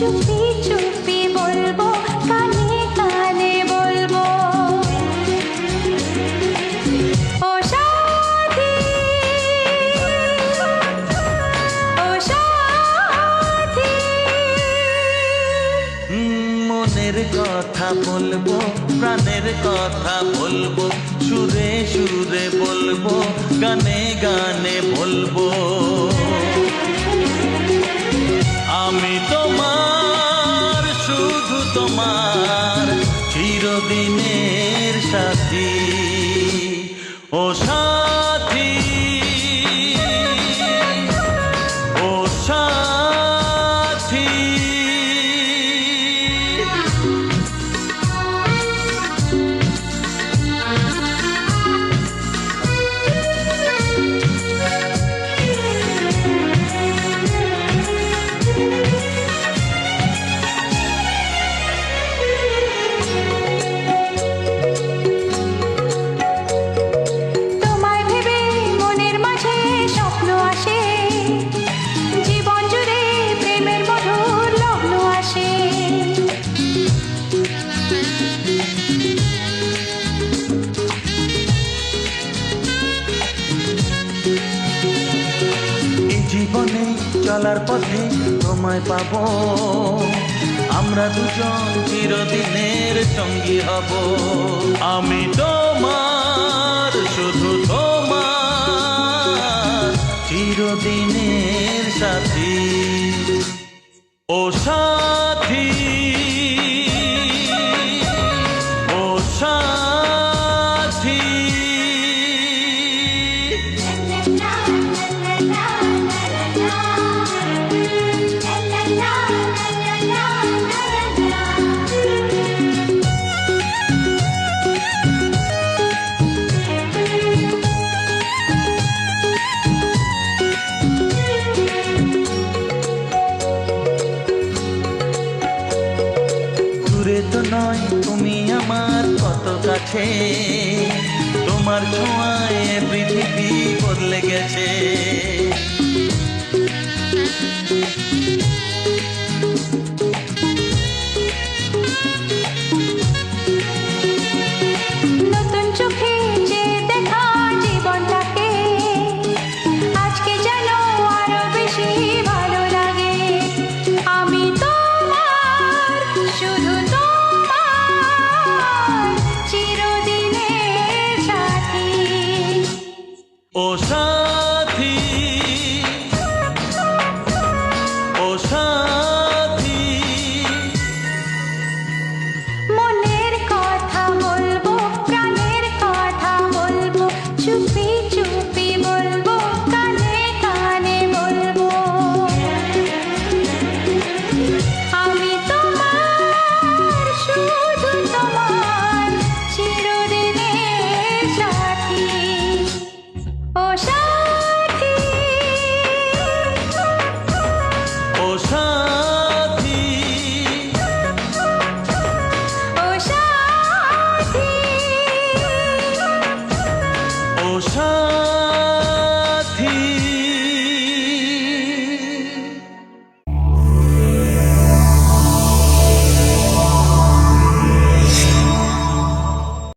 চুপি চুপি বলবো, কানে কানে বলবো। ও সাথী, ও সাথী। মনের কথা বলবো, প্রাণের কথা বলবো, সুরে সুরে বলবো, গানে গানে বলবো। আমি তোমার, শুধু তোমার, চিরদিনের সাথী। ও সাথী, ও সাথী। তোমায় ভেবে মনের মাঝে স্বপ্ন আসে, জীবন জুড়ে প্রেমের মধুর লগ্ন আসে। এই জীবনে চলার পথে তোমায় পাবো, আমরা দুজন চিরদিনের সঙ্গী হব। আমি তোমার, শুধু তোমার, চিরদিনের সাথী। ও সাথী, ও সাথী। দূরে তো নয় তুমি আমার কত কাছে, তোমার ছোঁয়ায় পৃথিবী বদলে গেছে।